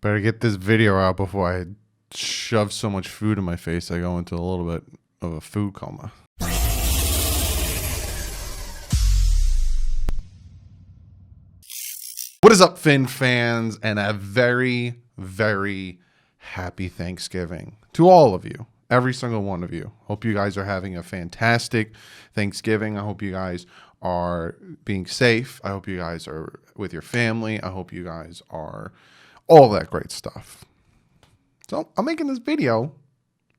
Better get this video out before I shove so much food in my face I go into a little bit of a food coma. What is up, Finn fans? And a very, very happy Thanksgiving to all of you. Every single one of you. Hope you guys are having a fantastic Thanksgiving. I hope you guys are being safe. I hope you guys are with your family. I hope you guys are all that great stuff. So I'm making this video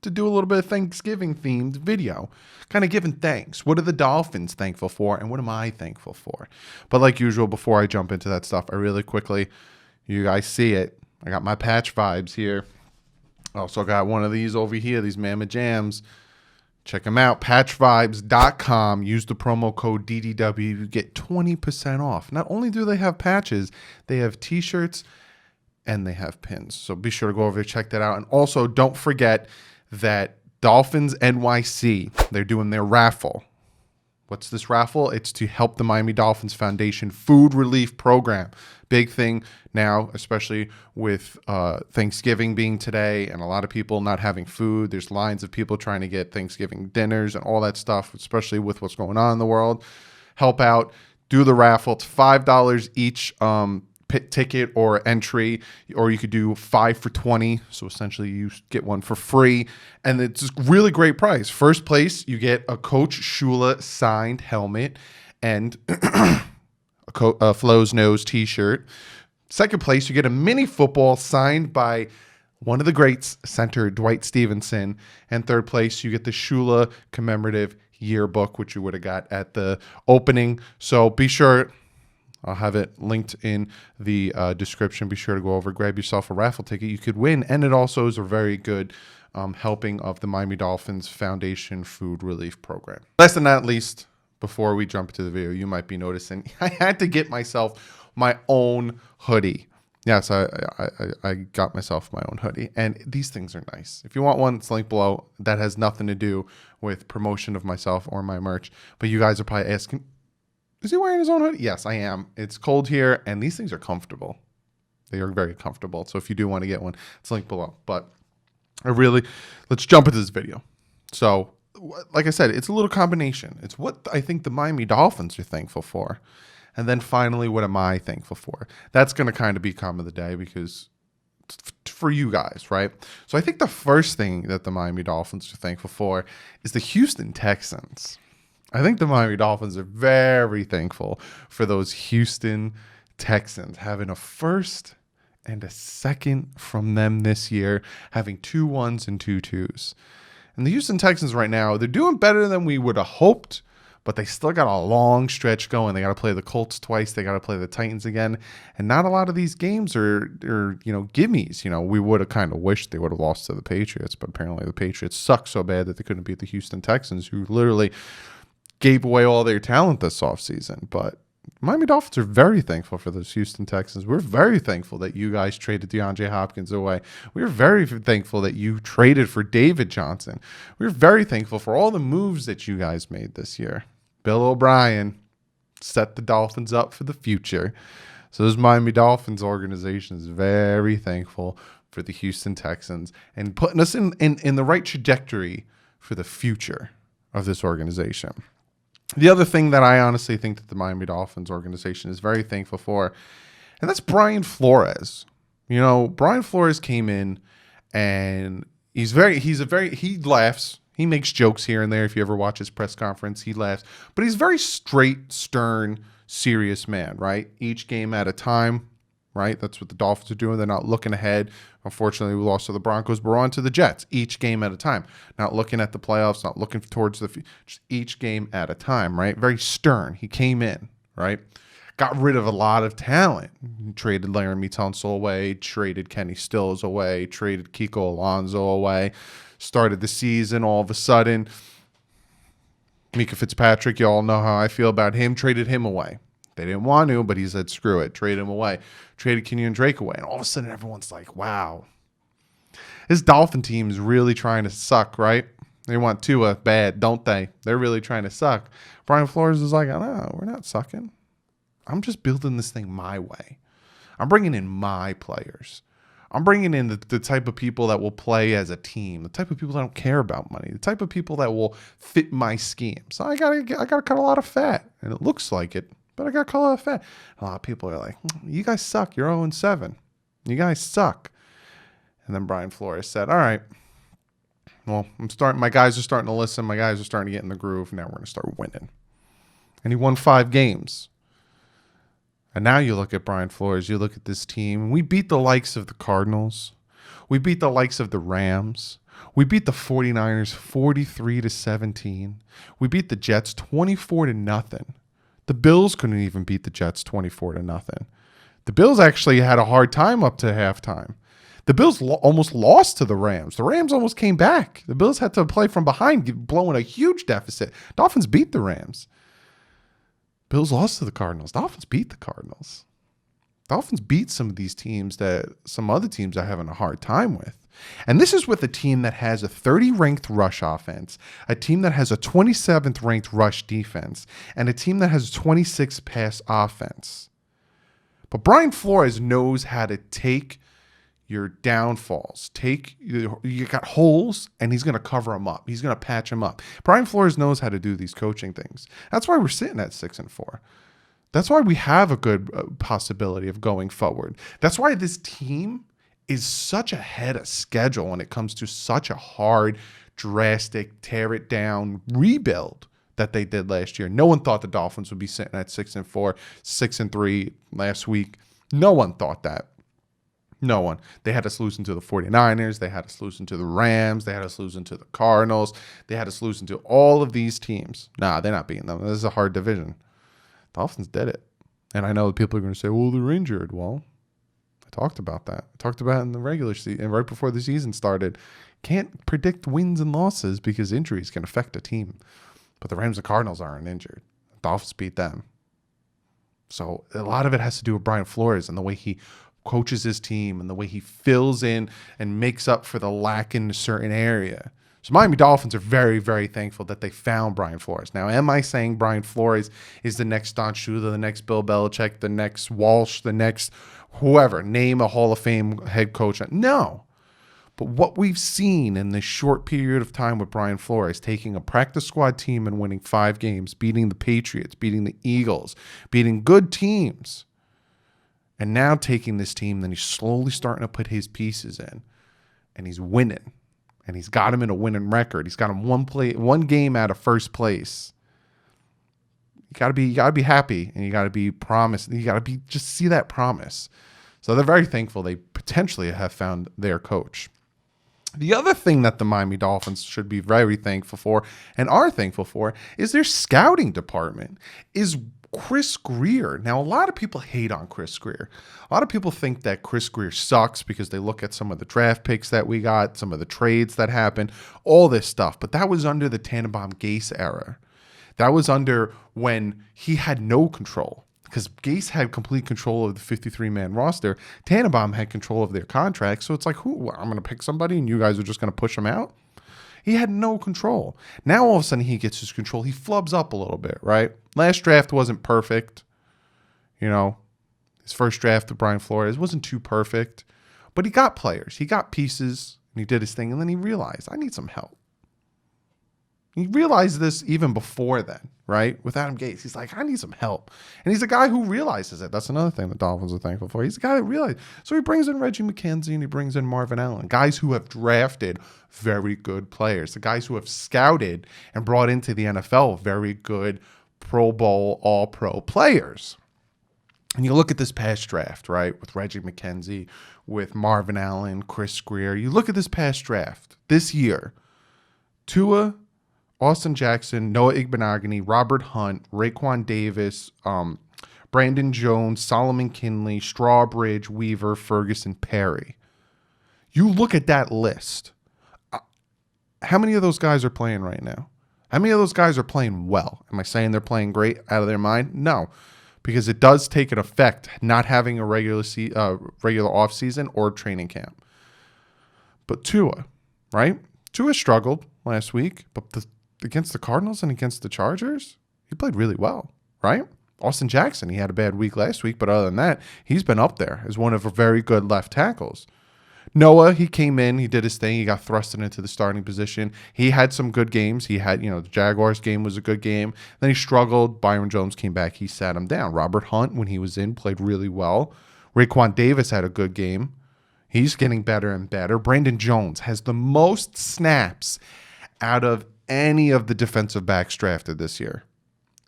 to do a little bit of Thanksgiving themed video, kind of giving thanks. What are the Dolphins thankful for, and what am I thankful for? But like usual, before I jump into that stuff, I really quickly, you guys see it, I got my patch vibes here. I also got one of these over here, these Mama Jams. Check them out, patchvibes.com. Use the promo code DDW. You get 20% off. Not only do they have patches, they have t-shirts and they have pins. So be sure to go over there, check that out. And also don't forget that Dolphins NYC, they're doing their raffle. What's this raffle? It's to help the Miami Dolphins Foundation food relief program. Big thing now, especially with Thanksgiving being today and a lot of people not having food. There's lines of people trying to get Thanksgiving dinners and all that stuff, especially with what's going on in the world. Help out. Do the raffle. It's $5 each ticket or entry, or you could do 5 for $20. So essentially you get one for free, and it's a really great price. First place, you get a Coach Shula signed helmet and a Flo's Nose t-shirt. Second place, you get a mini football signed by one of the greats, center Dwight Stevenson. And third place, you get the Shula commemorative yearbook, which you would have got at the opening. So be sure, I'll have it linked in the description. Be sure to go over, grab yourself a raffle ticket. You could win. And it also is a very good helping of the Miami Dolphins Foundation Food Relief Program. Last but not least, before we jump into the video, you might be noticing I had to get myself my own hoodie. Yes, I got myself my own hoodie. And these things are nice. If you want one, it's linked below. That has nothing to do with promotion of myself or my merch. But you guys are probably asking, is he wearing his own hoodie? Yes, I am. It's cold here, and these things are comfortable. They are very comfortable. So if you do want to get one, it's linked below. But let's jump into this video. So, like I said, it's a little combination. It's what I think the Miami Dolphins are thankful for. And then finally, what am I thankful for? That's going to kind of be comment of the day because for you guys, right? So I think the first thing that the Miami Dolphins are thankful for is the Houston Texans. I think the Miami Dolphins are very thankful for those Houston Texans having a first and a second from them this year, having 2 1s and 2 2s. And the Houston Texans right now, they're doing better than we would have hoped, but they still got a long stretch going. They got to play the Colts twice. They got to play the Titans again. And not a lot of these games are gimmies. We would have kind of wished they would have lost to the Patriots, but apparently the Patriots suck so bad that they couldn't beat the Houston Texans, who literally gave away all their talent this offseason. But Miami Dolphins are very thankful for those Houston Texans. We're very thankful that you guys traded DeAndre Hopkins away. We're very thankful that you traded for David Johnson. We're very thankful for all the moves that you guys made this year. Bill O'Brien set the Dolphins up for the future. So this Miami Dolphins organization is very thankful for the Houston Texans and putting us in the right trajectory for the future of this organization. The other thing that I honestly think that the Miami Dolphins organization is very thankful for, and that's Brian Flores. Brian Flores came in and he laughs. He makes jokes here and there. If you ever watch his press conference, he laughs. But he's a very straight, stern, serious man, right? Each game at a time, right? That's what the Dolphins are doing. They're not looking ahead. Unfortunately, we lost to the Broncos. We're on to the Jets. Each game at a time. Not looking at the playoffs, not looking towards the future. Just each game at a time, right? Very stern. He came in, right? Got rid of a lot of talent. Traded Laramie Tunsil away. Traded Kenny Stills away. Traded Kiko Alonso away. Started the season, all of a sudden, Mika Fitzpatrick, you all know how I feel about him, traded him away. They didn't want to, but he said, screw it, trade him away. Traded Kenyon Drake away. And all of a sudden, everyone's like, wow, this Dolphin team is really trying to suck, right? They want Tua bad, don't they? They're really trying to suck. Brian Flores is like, no, we're not sucking. I'm just building this thing my way. I'm bringing in my players. I'm bringing in the type of people that will play as a team, the type of people that don't care about money, the type of people that will fit my scheme. So I gotta cut a lot of fat, and it looks like it, but I gotta cut a lot of fat. A lot of people are like, "You guys suck. You're 0-7. You guys suck." And then Brian Flores said, "All right. Well, my guys are starting to listen. My guys are starting to get in the groove. Now we're going to start winning." And he won 5 games. And now you look at Brian Flores, you look at this team. We beat the likes of the Cardinals. We beat the likes of the Rams. We beat the 49ers 43-17. We beat the Jets 24-0. The Bills couldn't even beat the Jets 24-0. The Bills actually had a hard time up to halftime. The Bills almost lost to the Rams. The Rams almost came back. The Bills had to play from behind, blowing a huge deficit. Dolphins beat the Rams. Bills lost to the Cardinals. Dolphins beat the Cardinals. Dolphins beat some of these teams that some other teams are having a hard time with. And this is with a team that has a 30-ranked rush offense, a team that has a 27th-ranked rush defense, and a team that has a 26th pass offense. But Brian Flores knows how to take your downfalls. You got holes, and he's going to cover them up. He's going to patch them up. Brian Flores knows how to do these coaching things. That's why we're sitting at 6-4. That's why we have a good possibility of going forward. That's why this team is such ahead of schedule when it comes to such a hard, drastic, tear it down rebuild that they did last year. No one thought the Dolphins would be sitting at 6-4, 6-3 last week. No one thought that. No one. They had us losing to the 49ers. They had us losing to the Rams. They had us losing to the Cardinals. They had us losing to all of these teams. Nah, they're not beating them. This is a hard division. Dolphins did it. And I know people are going to say, well, they're injured. Well, I talked about that. I talked about it in the regular season, right before the season started. Can't predict wins and losses because injuries can affect a team. But the Rams and Cardinals aren't injured. The Dolphins beat them. So a lot of it has to do with Brian Flores and the way he coaches his team and the way he fills in and makes up for the lack in a certain area. So Miami Dolphins are very, very thankful that they found Brian Flores. Now, am I saying Brian Flores is the next Don Shula, the next Bill Belichick, the next Walsh, the next whoever, name a Hall of Fame head coach? No. But what we've seen in this short period of time with Brian Flores, taking a practice squad team and winning 5 games, beating the Patriots, beating the Eagles, beating good teams, and now taking this team, then he's slowly starting to put his pieces in, and he's winning. And he's got him in a winning record. He's got him one game out of first place. You gotta be happy, and you gotta be promised. You gotta be just see that promise. So they're very thankful they potentially have found their coach. The other thing that the Miami Dolphins should be very thankful for and are thankful for is their scouting department. Is Chris Grier. Now, a lot of people hate on Chris Grier. A lot of people think that Chris Grier sucks because they look at some of the draft picks that we got, some of the trades that happened, all this stuff. But that was under the Tannenbaum-Gase era. That was under when he had no control because Gase had complete control of the 53-man roster. Tannenbaum had control of their contract. So it's like, I'm going to pick somebody and you guys are just going to push them out? He had no control. Now, all of a sudden, he gets his control. He flubs up a little bit, right? Last draft wasn't perfect. You know, his first draft with Brian Flores wasn't too perfect. But he got players. He got pieces, and he did his thing. And then he realized, I need some help. He realized this even before then, right? With Adam Gase. He's like, I need some help. And he's a guy who realizes it. That's another thing the Dolphins are thankful for. He's a guy that realized. So he brings in Reggie McKenzie and he brings in Marvin Allen. Guys who have drafted very good players. The guys who have scouted and brought into the NFL very good Pro Bowl, All-Pro players. And you look at this past draft, right? With Reggie McKenzie, with Marvin Allen, Chris Grier. You look at this past draft this year. Tua, Austin Jackson, Noah Igbenogany, Robert Hunt, Raekwon Davis, Brandon Jones, Solomon Kinley, Strawbridge, Weaver, Ferguson, Perry. You look at that list. How many of those guys are playing right now? How many of those guys are playing well? Am I saying they're playing great out of their mind? No, because it does take an effect not having a regular offseason or training camp. But Tua, right? Tua struggled last week, but against the Cardinals and against the Chargers, he played really well, right? Austin Jackson, he had a bad week last week, but other than that, he's been up there as one of a very good left tackles. Noah, he came in, he did his thing, he got thrusted into the starting position. He had some good games. He had, the Jaguars game was a good game. Then he struggled. Byron Jones came back. He sat him down. Robert Hunt, when he was in, played really well. Raekwon Davis had a good game. He's getting better and better. Brandon Jones has the most snaps out of any of the defensive backs drafted this year.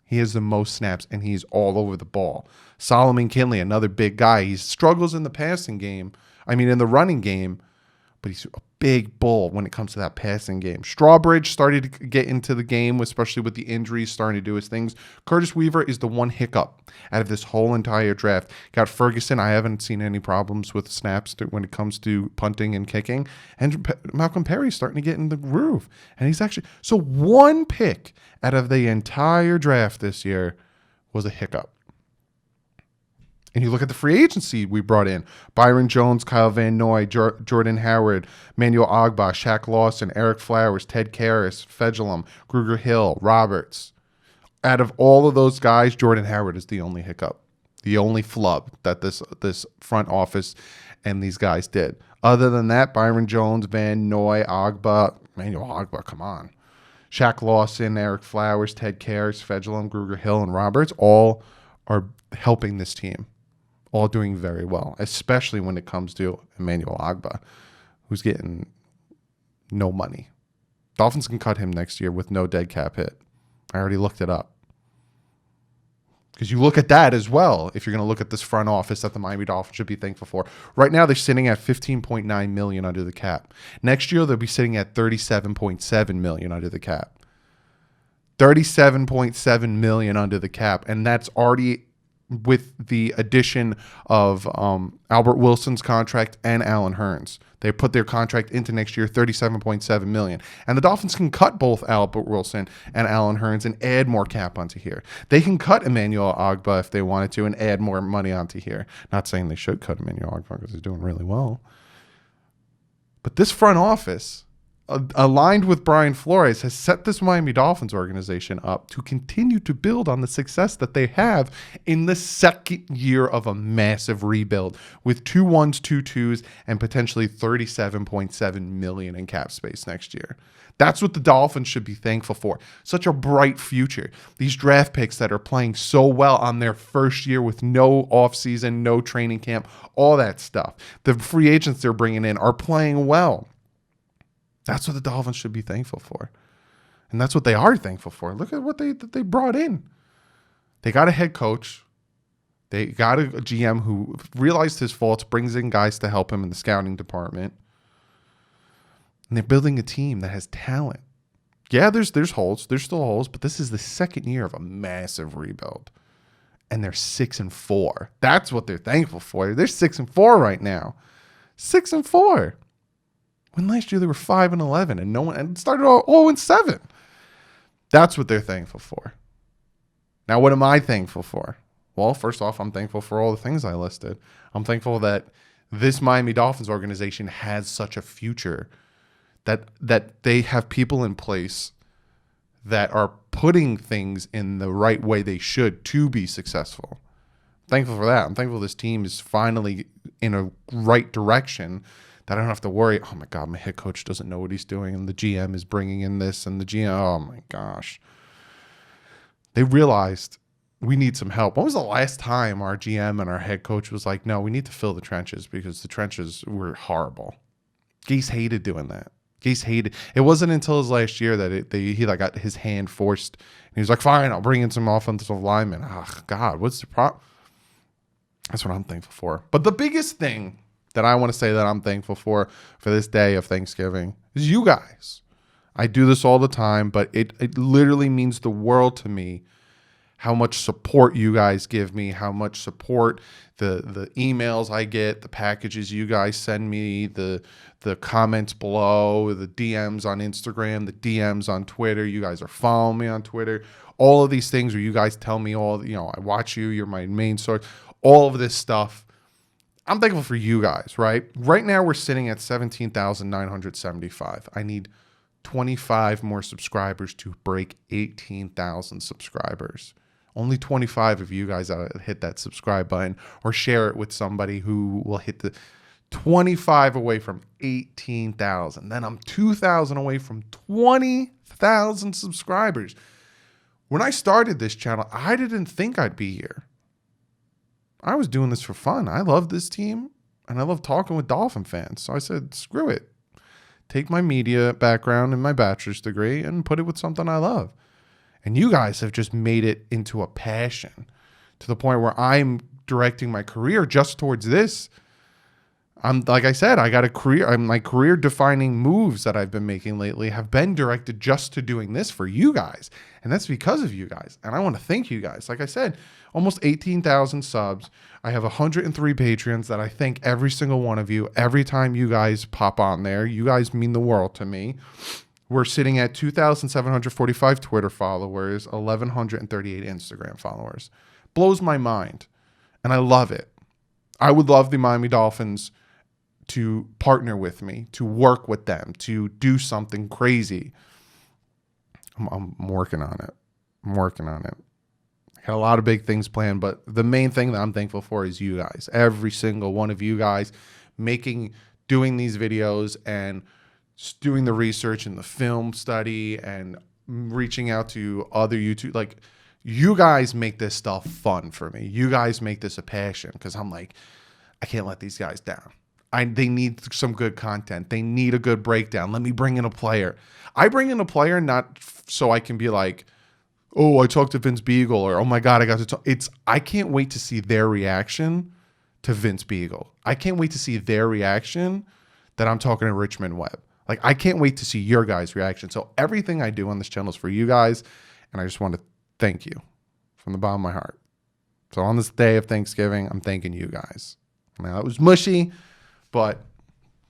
He has the most snaps, and he's all over the ball. Solomon Kinley, another big guy. He struggles in the passing game. In the running game, but he's a big bull when it comes to that passing game. Strawbridge started to get into the game, especially with the injuries, starting to do his things. Curtis Weaver is the one hiccup out of this whole entire draft. Got Ferguson. I haven't seen any problems with snaps when it comes to punting and kicking. And Malcolm Perry's starting to get in the groove. And he's actually... So one pick out of the entire draft this year was a hiccup. And you look at the free agency we brought in. Byron Jones, Kyle Van Noy, Jordan Howard, Manuel Ogbah, Shaq Lawson, Eric Flowers, Ted Karras, Fedulum, Gruger Hill, Roberts. Out of all of those guys, Jordan Howard is the only hiccup, the only flub that this front office and these guys did. Other than that, Byron Jones, Van Noy, Ogbah, Manuel Ogbah, come on. Shaq Lawson, Eric Flowers, Ted Karras, Fedulum, Gruger Hill, and Roberts all are helping this team. All doing very well, especially when it comes to Emmanuel Ogbah, who's getting no money. Dolphins can cut him next year with no dead cap hit. I already looked it up. Because you look at that as well, if you're going to look at this front office that the Miami Dolphins should be thankful for. Right now, they're sitting at $15.9 million under the cap. Next year, they'll be sitting at $37.7 million under the cap. $37.7 million under the cap, and that's already with the addition of Albert Wilson's contract and Allen Hurns. They put their contract into next year, $37.7 million. And the Dolphins can cut both Albert Wilson and Allen Hurns and add more cap onto here. They can cut Emmanuel Ogbah if they wanted to and add more money onto here. Not saying they should cut Emmanuel Ogbah because he's doing really well. But this front office, aligned with Brian Flores, has set this Miami Dolphins organization up to continue to build on the success that they have in the second year of a massive rebuild with 2 1s, 2 2s, and potentially $37.7 million in cap space next year. That's what the Dolphins should be thankful for. Such a bright future. These draft picks that are playing so well on their first year with no offseason, no training camp, all that stuff. The free agents they're bringing in are playing well. That's what the Dolphins should be thankful for. And that's what they are thankful for. Look at what they brought in. They got a head coach. They got a GM who realized his faults, brings in guys to help him in the scouting department. And they're building a team that has talent. Yeah, there's holes. There's still holes, but this is the second year of a massive rebuild. And they're 6-4. That's what they're thankful for. They're 6-4 right now. 6-4. When last year they were 5-11 and no one and started 0-7. That's what they're thankful for. Now, what am I thankful for? Well, first off, I'm thankful for all the things I listed. I'm thankful that this Miami Dolphins organization has such a future, that they have people in place that are putting things in the right way they should to be successful. I'm thankful for that. I'm thankful this team is finally in a right direction, that I don't have to worry, oh my God, my head coach doesn't know what he's doing, and the GM is bringing in this, and the GM, oh my gosh. They realized we need some help. When was the last time our GM and our head coach was like, no, we need to fill the trenches because the trenches were horrible? Gase hated doing that. Gase hated. It wasn't until his last year that he got his hand forced. And he was like, fine, I'll bring in some offensive linemen. Oh, God, what's the problem? That's what I'm thankful for. But the biggest thing that I want to say that I'm thankful for this day of Thanksgiving is you guys. I do this all the time, but it literally means the world to me how much support you guys give me, how much support the emails I get, the packages you guys send me, the comments below, the DMs on Instagram, the DMs on Twitter. You guys are following me on Twitter. All of these things where you guys tell me I watch you, you're my main source, all of this stuff. I'm thankful for you guys, right? Right now, we're sitting at 17,975. I need 25 more subscribers to break 18,000 subscribers. Only 25 of you guys hit that subscribe button or share it with somebody who will hit the 25 away from 18,000. Then I'm 2,000 away from 20,000 subscribers. When I started this channel, I didn't think I'd be here. I was doing this for fun. I love this team, and I love talking with Dolphin fans. So I said, screw it. Take my media background and my bachelor's degree and put it with something I love. And you guys have just made it into a passion to the point where I'm directing my career just towards this. I'm like I said, I got a career. My career defining moves that I've been making lately have been directed just to doing this for you guys. And that's because of you guys. And I want to thank you guys. Like I said, almost 18,000 subs. I have 103 Patreons that I thank every single one of you. Every time you guys pop on there, you guys mean the world to me. We're sitting at 2,745 Twitter followers, 1,138 Instagram followers. Blows my mind. And I love it. I would love the Miami Dolphins to partner with me, to work with them, to do something crazy. I'm working on it. I'm working on it. I got a lot of big things planned, but the main thing that I'm thankful for is you guys. Every single one of you guys doing these videos and doing the research and the film study and reaching out to other YouTube. Like, you guys make this stuff fun for me. You guys make this a passion because I'm like, I can't let these guys down. They need some good content. They need a good breakdown. Let me bring in a player. I bring in a player not so I can be like, oh, I talked to Vince Beagle, or oh my God, I got to talk. I can't wait to see their reaction to Vince Beagle. I can't wait to see their reaction that I'm talking to Richmond Webb. Like, I can't wait to see your guys' reaction. So everything I do on this channel is for you guys, and I just want to thank you from the bottom of my heart. So on this day of Thanksgiving, I'm thanking you guys. Now, it was mushy, but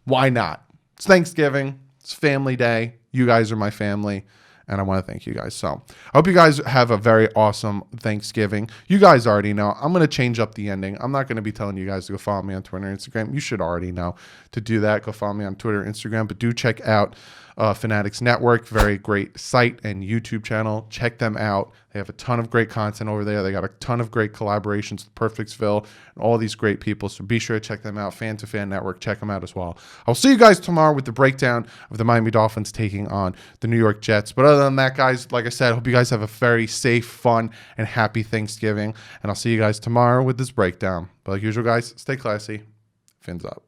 why not? It's Thanksgiving. It's family day. You guys are my family, and I want to thank you guys. So I hope you guys have a very awesome Thanksgiving. You guys already know. I'm going to change up the ending. I'm not going to be telling you guys to go follow me on Twitter and Instagram. You should already know to do that. Go follow me on Twitter and Instagram, but do check out Fanatics Network. Very great site and YouTube channel. Check them out. They have a ton of great content over there. They got a ton of great collaborations with Perfectsville and all these great people. So be sure to check them out. Fan to Fan Network. Check them out as well. I'll see you guys tomorrow with the breakdown of the Miami Dolphins taking on the New York Jets. But other than that, guys, like I said, I hope you guys have a very safe, fun, and happy Thanksgiving. And I'll see you guys tomorrow with this breakdown. But like usual, guys, stay classy. Fins up.